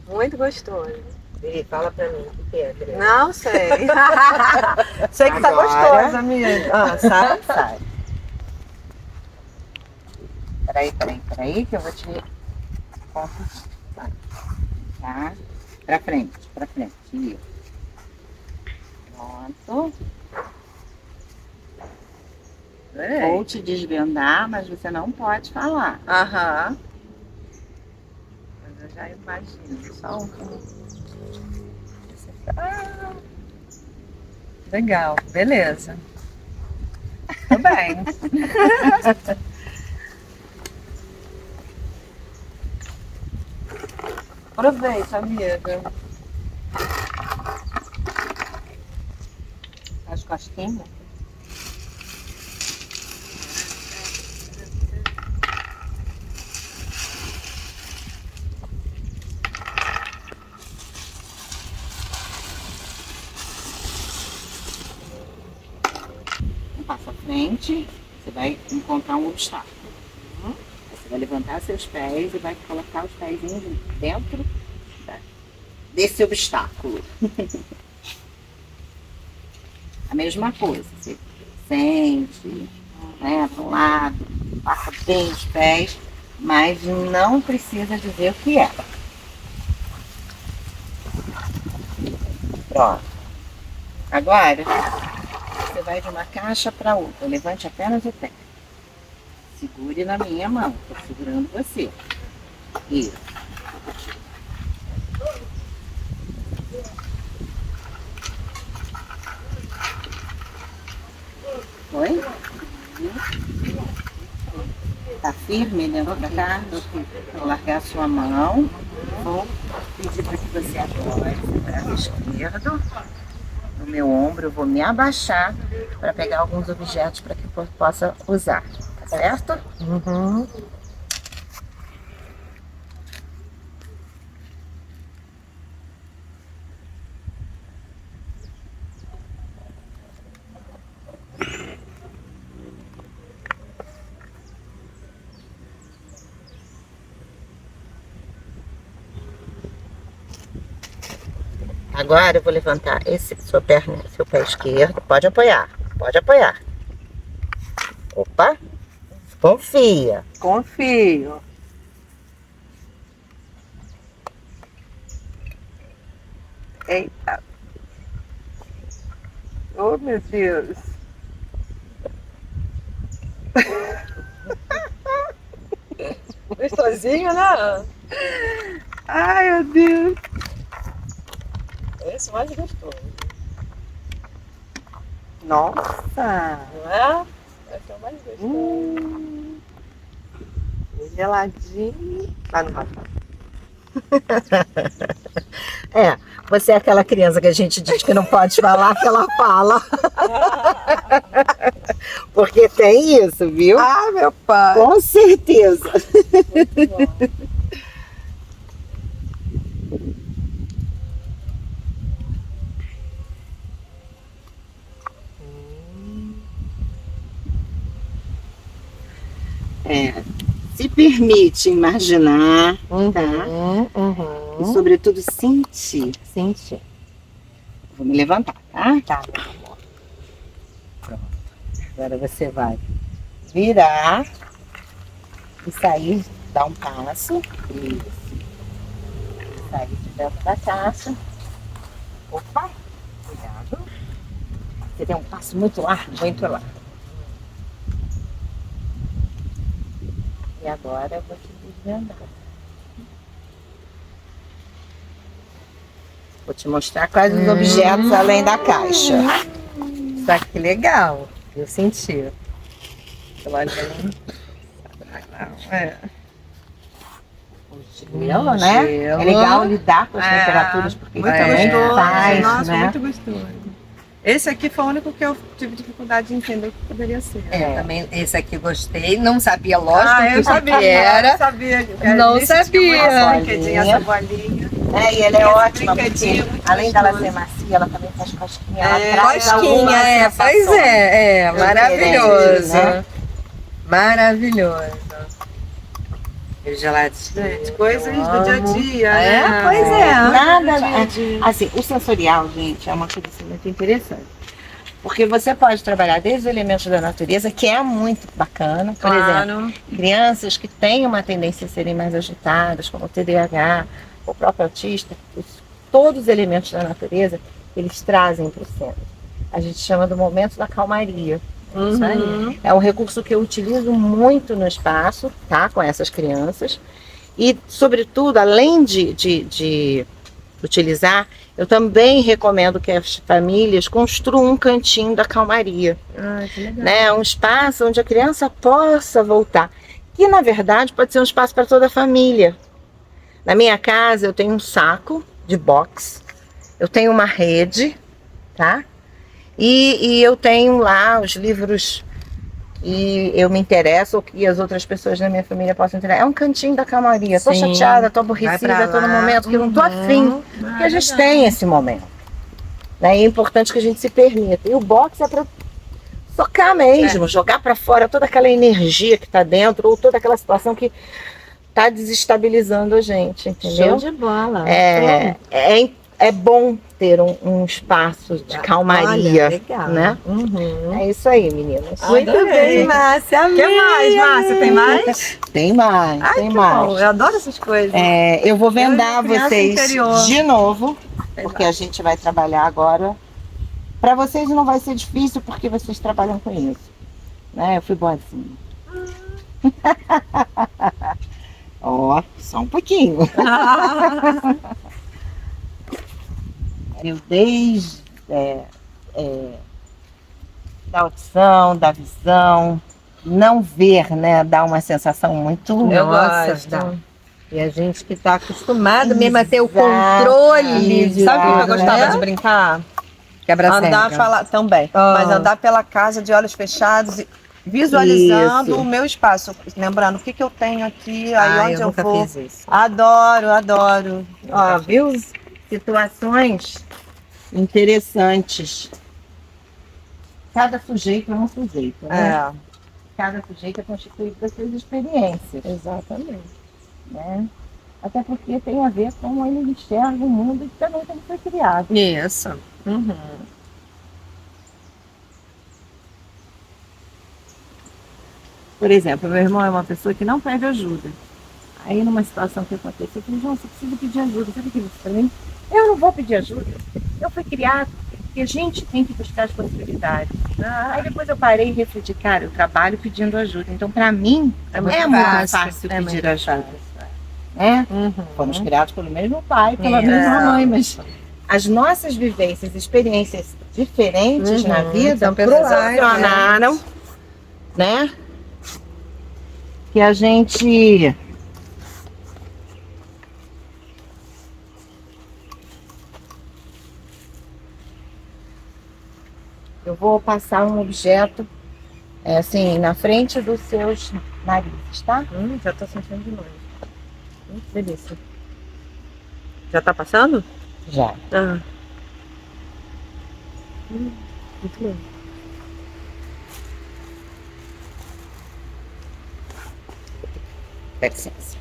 Muito gostoso. Ele fala pra mim o que é, Adriana. Não sei. Sei que tá Agora- gostoso, amiga. Sai. Peraí, que eu vou te conduzir. Vai. Tá? Pra frente. Isso. Pronto. Vou te desvendar, mas você não pode falar. Aham. Mas eu já imagino. Só um. Ah, legal, beleza. Tô bem. Aproveita, amiga. As costinhas. Um passo à frente, você vai encontrar um obstáculo. Você Você vai levantar seus pés e vai colocar os pezinhos dentro desse obstáculo. A mesma coisa, você sente, né, para um lado, passa bem os pés, mas não precisa dizer o que é. Pronto. Agora, você vai de uma caixa para outra. Levante apenas o pé. Segure na minha mão. Estou segurando você. Isso. Foi? Tá firme dentro da cá? Vou largar a sua mão. Vou pedir para que você apoie o braço esquerdo no meu ombro. Eu vou me abaixar para pegar alguns objetos para que eu possa usar. Tá certo? Uhum. Agora eu vou levantar sua perna, seu pé esquerdo. Pode apoiar, pode apoiar. Opa, confia. Confio. Eita. Oh, meu Deus. Gostosinho, né? Ai, meu Deus. Esse mais gostoso. Nossa. Não é? Esse é o mais gostoso. Geladinho. Ah, não vai. É, você é aquela criança que a gente diz que não pode falar, que ela fala. Porque tem isso, viu? Ah, meu pai. Com certeza. Se permite imaginar, tá? E sobretudo sentir. Sentir. Vou me levantar, tá? Tá, meu amor. Pronto. Agora você vai virar e sair, dar um passo. Isso. Sair de dentro da caixa. Opa! Cuidado. Você tem um passo muito largo, muito largo. E agora eu vou te desvendar. Vou te mostrar quais os objetos além da caixa. Só que legal. Eu senti. É. Gelo, né? Gelo. É legal lidar com as temperaturas, porque Muito também gostoso. faz, Nossa, né? muito gostoso. Esse aqui foi o único que eu tive dificuldade de entender o que poderia ser. Também esse aqui gostei. Não sabia, lógico, eu o que sabia, era. Eu sabia. Não Disse sabia. que essa brinquedinha, essa bolinha. E ela é ótima, porque brinquedinho muito além dela gostoso. ser macia, ela também faz cosquinha. Ela traz algumas Cosquinha, pois sensações é, maravilhoso. né? Maravilhoso. E geladinho. Gente, coisas do dia a dia, né? Pois é. Nada, assim, o sensorial, gente, é uma coisa assim, muito interessante. Porque você pode trabalhar desde os elementos da natureza, que é muito bacana. Por exemplo, crianças que têm uma tendência a serem mais agitadas, como o TDAH, o próprio autista, todos os elementos da natureza, eles trazem para o centro. A gente chama do momento da calmaria. Isso aí. É um recurso que eu utilizo muito no espaço, tá? Com essas crianças. E, sobretudo, além de utilizar, eu também recomendo que as famílias construam um cantinho da calmaria. Que legal. Né? Um espaço onde a criança possa voltar. Que, na verdade, pode ser um espaço para toda a família. Na minha casa, eu tenho um saco de boxe, eu tenho uma rede, tá? E eu tenho lá os livros que eu me interesso, ou que as outras pessoas da minha família possam interessar. É um cantinho da calmaria. Tô chateada, tô aborrecida a todo momento, que eu não tô afim. Porque a gente tem esse momento. Né? E é importante que a gente se permita. E o boxe é para tocar mesmo, jogar para fora toda aquela energia que está dentro, ou toda aquela situação que está desestabilizando a gente, entendeu? Show de bola. É bom ter um espaço de calmaria. Olha, legal. Né? É isso aí, meninas. Muito bem, Márcia. O que mais, Márcia? Tem mais? Tem mais, Ai, tem que mais. bom. Eu adoro essas coisas. Eu vou vendar criança vocês interior. de novo, porque a gente vai trabalhar agora. Para vocês não vai ser difícil, porque vocês trabalham com isso. Né? Eu fui boazinha. Ó, só um pouquinho. Eu desde da audição, da visão, não ver, né? Dá uma sensação muito... Nossa, e a gente que está acostumado mesmo a ter o controle. Sabe o que eu gostava de brincar? Andar, falar também. Mas andar pela casa de olhos fechados e visualizando o meu espaço. Lembrando o que eu tenho aqui, aí onde eu vou. Fiz isso. Adoro. Ó, viu? Situações interessantes. Cada sujeito é um sujeito, né? Cada sujeito é constituído das suas experiências. Exatamente. Né? Até porque tem a ver com ele enxerga o mundo e também como foi criado. Isso. Por exemplo, meu irmão é uma pessoa que não pede ajuda. Aí numa situação que aconteceu, eu falei, João, você precisa pedir ajuda. Sabe o que ele disse pra mim? Eu não vou pedir ajuda. Eu fui criado porque a gente tem que buscar as possibilidades. Aí depois eu parei e refleti, cara, eu trabalho pedindo ajuda. Então, para mim, é muito fácil pedir ajuda. Fomos criados pelo mesmo pai, pela mesma mãe, mas as nossas vivências, experiências diferentes na vida proporcionaram, né? Que a gente eu vou passar um objeto assim na frente dos seus narizes, tá? Já tô sentindo de longe. Delícia. Já tá passando? Já. Muito bom. Dá licença.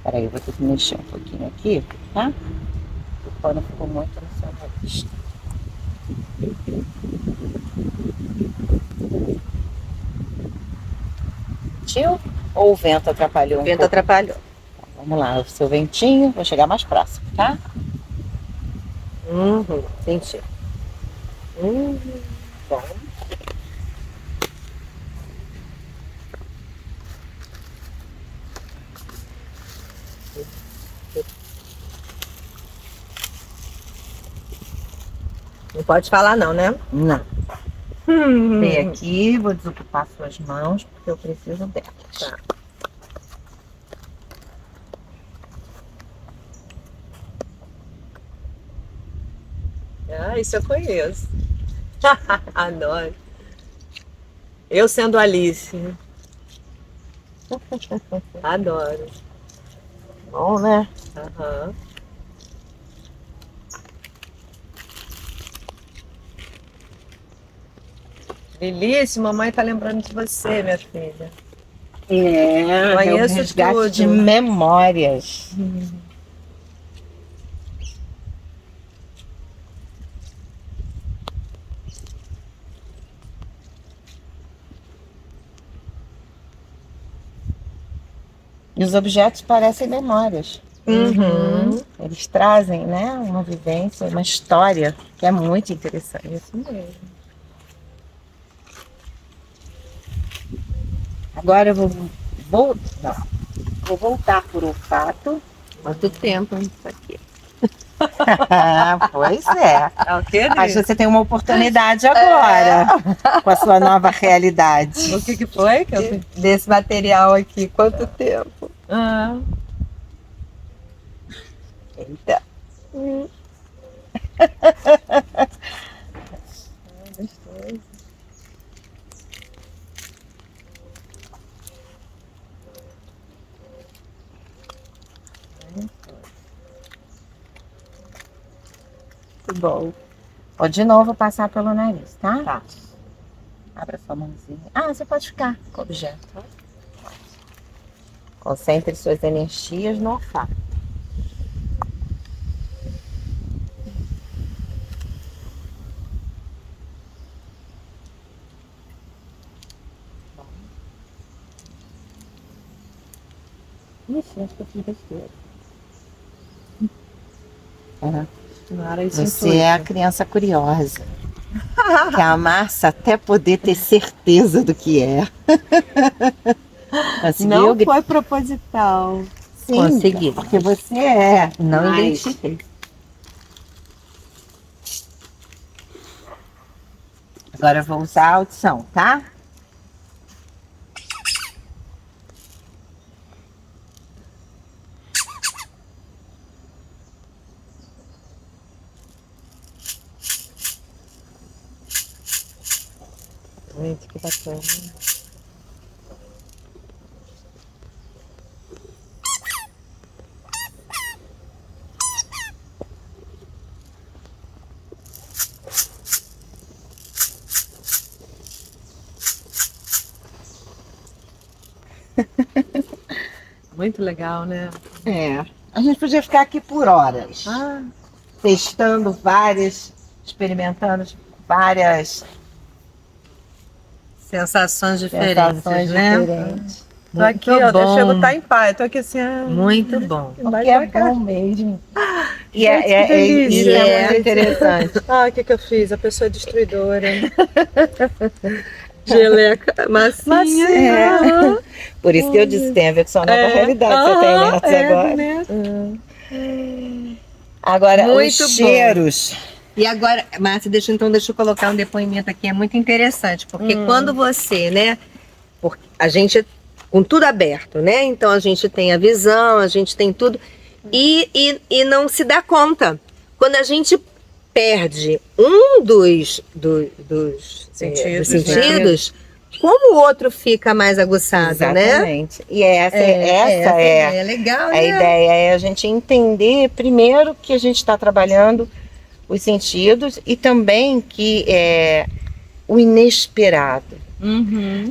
Peraí, eu vou ter que mexer um pouquinho aqui, tá? O pano ficou muito no seu nariz. Tio? Ou o vento atrapalhou um pouco? O vento atrapalhou. Então, vamos lá, o seu ventinho, vou chegar mais próximo, tá? Senti. Bom. Não pode falar não, né? Não. Vem aqui, vou desocupar suas mãos, porque eu preciso delas. Tá. Isso eu conheço. Adoro. Eu sendo Alice. Adoro. Bom, né? Lilice, mamãe tá lembrando de você, minha filha. É um resgate de memórias. E os objetos parecem memórias. Eles trazem, né, uma vivência, uma história que é muito interessante. Isso mesmo. Agora eu vou voltar por olfato. Quanto tempo isso aqui? Pois é. É o quê, Acho que você tem uma oportunidade agora com a sua nova realidade. O que foi? Desse material aqui, quanto tempo? Eita. bom. Vou de novo passar pelo nariz, tá? Tá. Abra sua mãozinha. Ah, você pode ficar com o objeto. Concentre suas energias no olfato. Ixi, acho que eu fiz besteira. Você é a criança curiosa. Que a Márcia até poder ter certeza do que é. Não foi proposital. Sim, consegui. porque você é. Não identifiquei. Agora eu vou usar a audição, tá? Gente, que bacana. Muito legal, né? É. A gente podia ficar aqui por horas. Testando várias, experimentando várias Sensações diferentes, sensações né? diferentes. Tô aqui, ó, deixa eu botar em paz. Tô aqui assim, Muito bom. Porque é bom mesmo. E Gente, que delícia. isso é muito interessante. Ah, o que eu fiz? A pessoa é destruidora. Geleca, massinha. É. Por isso que eu disse, tem a ver com sua nova realidade. Você tem netos agora. Agora, Muito os cheiros. E agora, Márcia, deixa eu colocar um depoimento aqui, é muito interessante, porque quando você, né, porque a gente, com tudo aberto, né, então a gente tem a visão, a gente tem tudo, e não se dá conta. Quando a gente perde um dos sentidos, como o outro fica mais aguçado, né? Exatamente. E essa é legal, a né? ideia, é a gente entender primeiro que a gente está trabalhando os sentidos e também que é o inesperado.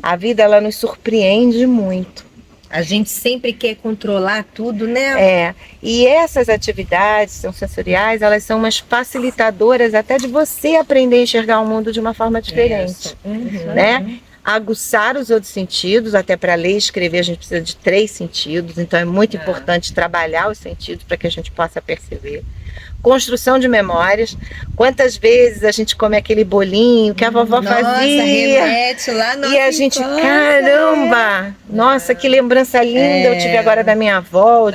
A vida, ela nos surpreende muito. A gente sempre quer controlar tudo, né? E essas atividades são sensoriais, elas são umas facilitadoras até de você aprender a enxergar o mundo de uma forma diferente, né? Aguçar os outros sentidos, até para ler e escrever a gente precisa de 3 sentidos, então é muito importante trabalhar os sentidos para que a gente possa perceber. Construção de memórias. Quantas vezes a gente come aquele bolinho que a vovó fazia? Remete lá E a gente, caramba! Nossa, que lembrança linda eu tive agora da minha avó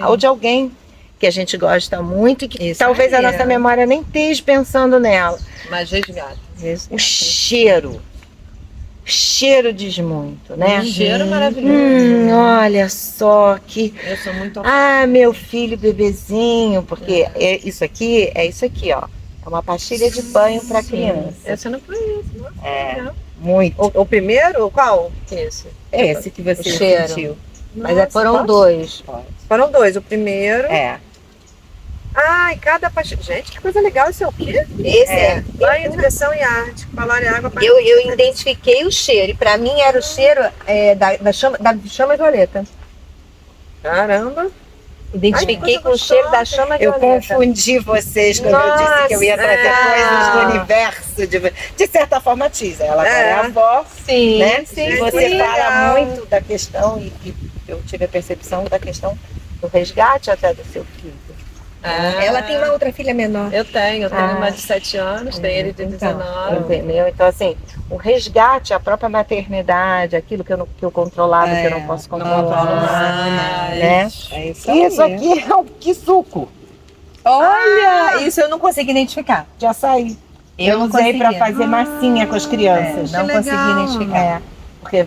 ou de alguém que a gente gosta muito e que talvez a nossa memória nem esteja pensando nela. Mas resgata. O cheiro. O cheiro diz muito, né? Cheiro maravilhoso. Olha só que... Eu sou muito... meu filho bebezinho, porque isso aqui, ó. É uma pastilha de banho para criança. Essa eu não conheço, não. Muito. O primeiro? Qual? Esse que você cheiro. sentiu. Mas foram 2. Foram 2. O primeiro... Ai, cada pastilha... Gente, que coisa legal. Esse é o quê? Esse Banho, diversão e arte. Calor e água. Eu identifiquei o cheiro. E pra mim era o cheiro da chama violeta. Caramba. Identifiquei com o cheiro da chama eu violeta. confundi vocês quando eu disse que eu ia trazer coisas do universo. De certa forma, teaser. Ela é a avó, sim, né? sim, e você fala muito da questão, e eu tive a percepção da questão do resgate até do seu filho. Ela tem uma outra filha menor. Eu tenho uma de 7 anos, tem ele de 19. Entendeu? Então, assim, o resgate, a própria maternidade, aquilo que eu controlava, que eu não posso controlar, né? Isso aqui é um kisuko. Olha! Isso eu não consegui identificar. De açaí. Eu usei para fazer massinha com as crianças. Não consegui identificar. Porque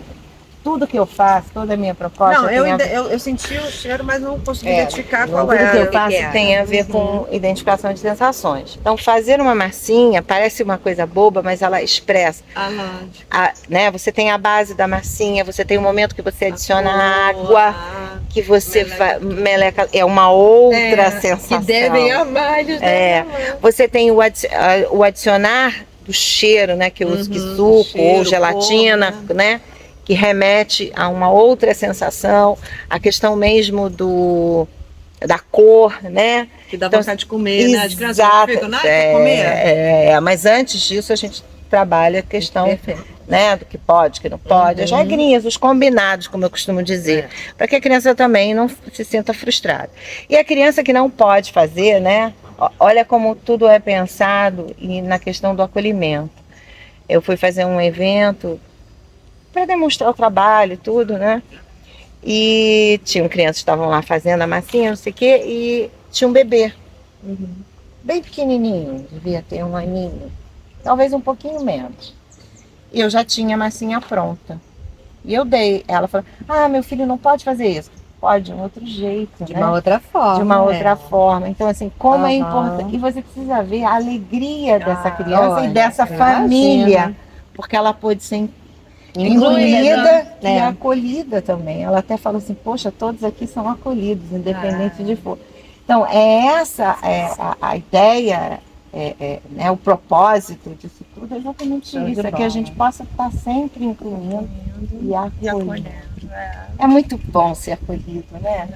tudo que eu faço, toda a minha proposta... Não, eu senti o cheiro, mas não consegui identificar qual tudo era. Tudo que eu faço tem a ver com identificação de sensações. Então, fazer uma massinha parece uma coisa boba, mas ela expressa. Né? Você tem a base da massinha, você tem o momento que você adiciona água, que você meleca, é uma outra sensação. Que devem amar, eles devem amar. Você tem o adicionar do cheiro, né? Que eu uso que suco cheiro, ou gelatina, né? Que remete a uma outra sensação, a questão mesmo da cor, né? Que dá vontade de comer, né? As crianças ficam, quer comer. Mas antes disso a gente trabalha a questão, né, do que pode, que não pode, as regrinhas, os combinados, como eu costumo dizer, para que a criança também não se sinta frustrada. E a criança que não pode fazer, né? Olha como tudo é pensado e na questão do acolhimento. Eu fui fazer um evento para demonstrar o trabalho e tudo, né? E tinham crianças que estavam lá fazendo a massinha, não sei o quê, e tinha um bebê, bem pequenininho, devia ter 1 aninho, talvez um pouquinho menos. E eu já tinha a massinha pronta. E eu dei, ela falou, meu filho não pode fazer isso. Pode, de um outro jeito, de uma outra forma. De uma outra forma. Então, assim, como é importante. E você precisa ver a alegria dessa criança e dessa família, porque ela pode ser incluída e acolhida também. Ela até fala assim, poxa, todos aqui são acolhidos, independente de for. Então, essa a ideia, né, o propósito disso tudo é exatamente isso, é que a gente possa estar sempre incluindo e acolhendo. É muito bom ser acolhido, né?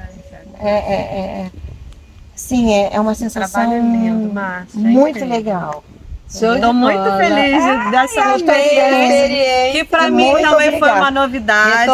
Sim, é uma sensação muito legal. Estou muito feliz dessa experiência, que para mim também foi uma novidade.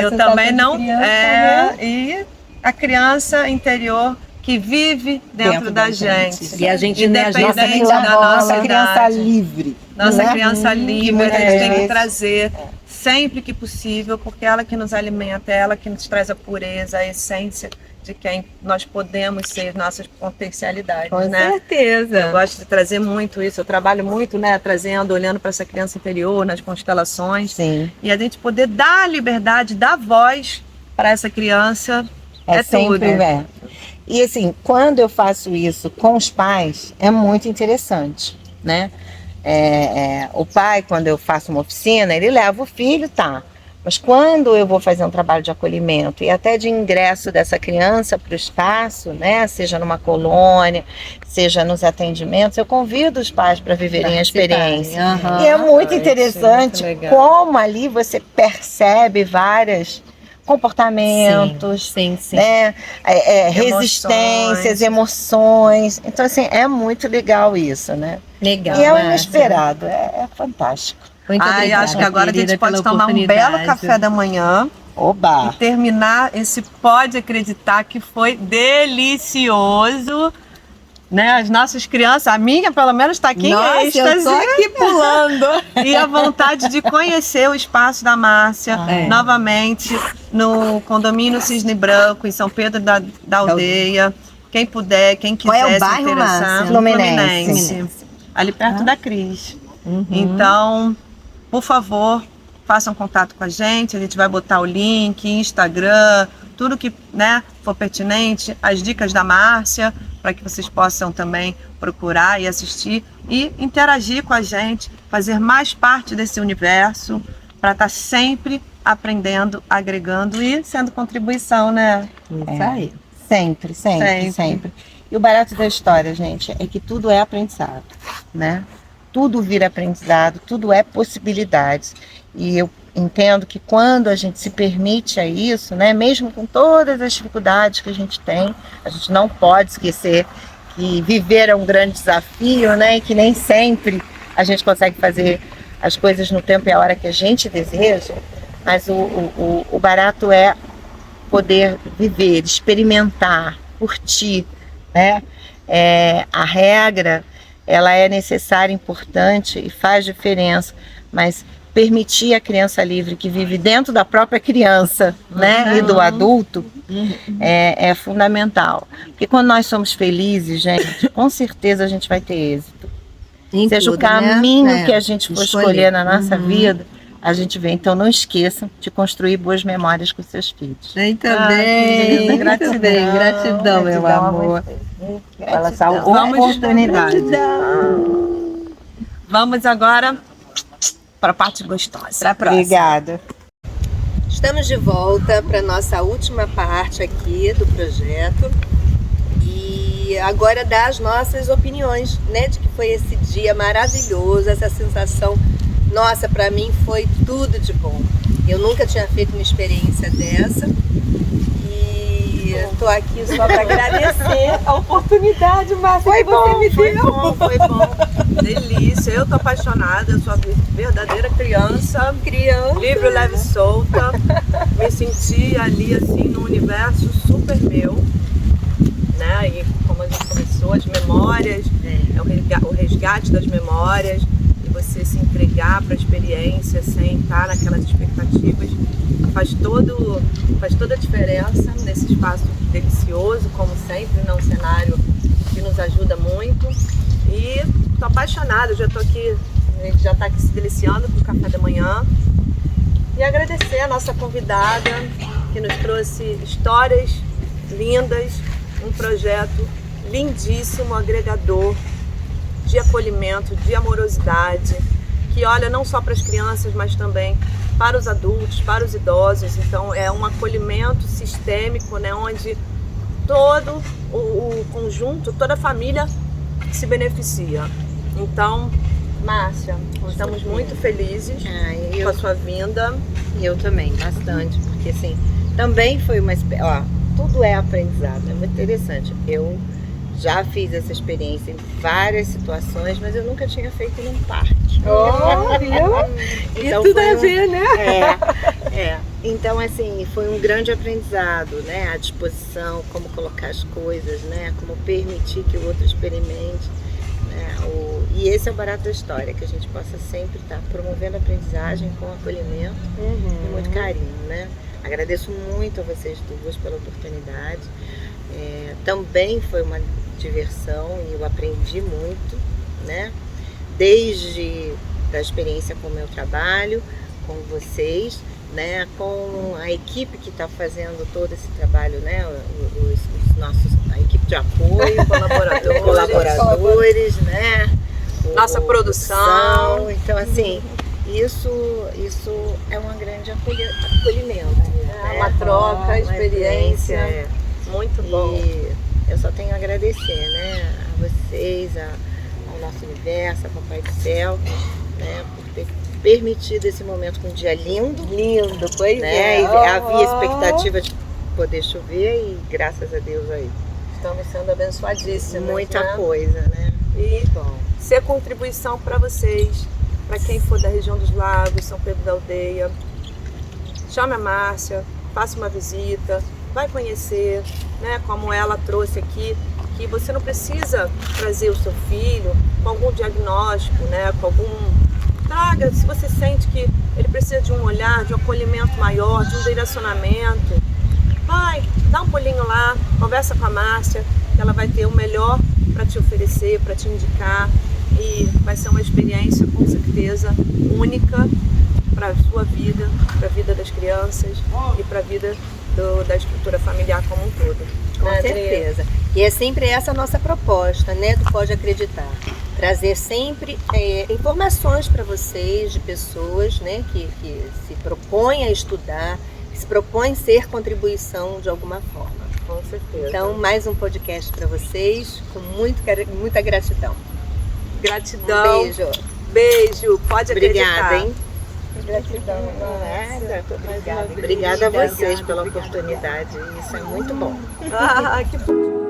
Eu também não. E a criança interior que vive dentro da gente. E a gente, independente da nossa criança livre. Nossa criança livre, a gente tem que trazer sempre que possível, porque ela que nos alimenta, ela que nos traz a pureza, a essência de quem nós podemos ser, nossas potencialidades, Com né? certeza. Eu gosto de trazer muito isso, eu trabalho muito, né, trazendo, olhando para essa criança interior, nas constelações. Sim. E a gente poder dar a liberdade, dar voz para essa criança, sempre tudo. E assim, quando eu faço isso com os pais, é muito interessante, né? O pai, quando eu faço uma oficina, ele leva o filho, tá? Mas quando eu vou fazer um trabalho de acolhimento e até de ingresso dessa criança para o espaço, né, seja numa colônia, seja nos atendimentos, eu convido os pais para viverem a experiência. E é muito interessante como ali você percebe vários comportamentos, né, resistências, emoções. Então, assim, é muito legal isso, né? Legal. E é o inesperado, é fantástico. Muito obrigada, acho que agora a gente pode tomar um belo café da manhã. Oba! E terminar esse Pode Acreditar, que foi delicioso. Né? As nossas crianças, a minha pelo menos está aqui em êxtase. Eu tô aqui pulando. E a vontade de conhecer o espaço da Márcia novamente no condomínio Cisne Branco, em São Pedro da Aldeia. Quem puder, quem quiser. Qual é o bairro, se interessar. Márcia? Fluminense. Ali perto da Cris. Então, por favor, façam contato com a gente vai botar o link, Instagram, tudo que, né, for pertinente, as dicas da Márcia, para que vocês possam também procurar e assistir e interagir com a gente, fazer mais parte desse universo, para estar sempre aprendendo, agregando e sendo contribuição, né? Isso aí. Sempre. E o barato da história, gente, é que tudo é aprendizado, né? Tudo vira aprendizado, tudo é possibilidades. E eu entendo que quando a gente se permite a isso, né, mesmo com todas as dificuldades que a gente tem, a gente não pode esquecer que viver é um grande desafio, né, e que nem sempre a gente consegue fazer as coisas no tempo e a hora que a gente deseja, mas o barato é poder viver, experimentar, curtir, né? A regra, ela é necessária, importante e faz diferença, mas permitir a criança livre que vive dentro da própria criança, né, e do adulto, é fundamental. Porque quando nós somos felizes, gente, com certeza a gente vai ter êxito. Seja o caminho que a gente for escolher na nossa vida, a gente vê. Então não esqueçam de construir boas memórias com seus filhos. Muito bem, gratidão, meu amor. Pela essa oportunidade. Vamos agora para a parte gostosa. Para a próxima. Obrigada. Estamos de volta para nossa última parte aqui do projeto e agora dar as nossas opiniões, né, de que foi esse dia maravilhoso, essa sensação, nossa, para mim foi tudo de bom. Eu nunca tinha feito uma experiência dessa e estou aqui só para agradecer a oportunidade, Márcia, que você me deu. Foi bom. Delícia, eu tô apaixonada, eu sou a verdadeira criança. Livre, leve e solta. Me senti ali assim num universo super meu, né? E como a gente começou, as memórias, o resgate das memórias, e você se entregar para a experiência sem estar naquelas expectativas, faz toda a diferença nesse espaço delicioso, como sempre, num cenário que nos ajuda muito. E tô apaixonada, já tô aqui, a gente já tá aqui se deliciando com o café da manhã. E agradecer a nossa convidada que nos trouxe histórias lindas, um projeto lindíssimo, agregador de acolhimento, de amorosidade, que olha não só para as crianças, mas também para os adultos, para os idosos. Então é um acolhimento sistêmico, né, onde todo o conjunto, toda a família se beneficia. Então, Márcia, estamos muito felizes com a sua vinda. Eu também, bastante, porque assim, também foi uma experiência, tudo é aprendizado, é muito interessante. Eu já fiz essa experiência em várias situações, mas eu nunca tinha feito num parque. Então, e tudo a ver, né? Então, assim, foi um grande aprendizado, né? A disposição, como colocar as coisas, né? Como permitir que o outro experimente. E esse é o barato da história, que a gente possa sempre estar promovendo a aprendizagem com acolhimento e muito carinho, né? Agradeço muito a vocês duas pela oportunidade. Também foi uma diversão e eu aprendi muito, né? Desde da experiência com o meu trabalho, com vocês, né? Com a equipe que está fazendo todo esse trabalho, né? A equipe de apoio, colaboradores, né? Nossa produção. Então, assim, isso é um grande acolhimento. É uma troca, experiência. Muito bom. E eu só tenho a agradecer, né? A vocês, ao nosso universo, a Papai do Céu, né? Por ter permitido esse momento com um dia lindo. Pois né? E havia expectativa de poder chover e graças a Deus aí. Estamos sendo abençoadíssimos. Muita coisa, né? E bom, ser contribuição para vocês, para quem for da região dos Lagos, São Pedro da Aldeia. Chame a Márcia, faça uma visita, vai conhecer, né? Como ela trouxe aqui, que você não precisa trazer o seu filho com algum diagnóstico, né? Com algum... Traga, se você sente que ele precisa de um olhar, de um acolhimento maior, de um direcionamento, vai, dá um pulinho lá, conversa com a Márcia, que ela vai ter o melhor para te oferecer, para te indicar, e vai ser uma experiência com certeza única para a sua vida, para a vida das crianças e para a vida da estrutura familiar como um todo. Com certeza. E é sempre essa a nossa proposta, né? Tu pode acreditar. Trazer sempre informações para vocês de pessoas, né? Que se propõem a estudar, que se propõem ser contribuição de alguma forma. Com certeza. Então, mais um podcast para vocês, com muita gratidão. Gratidão. Um beijo. Beijo. Pode acreditar. Obrigada, hein? Gratidão. Obrigada a vocês pela oportunidade. Isso é muito bom. Que bom.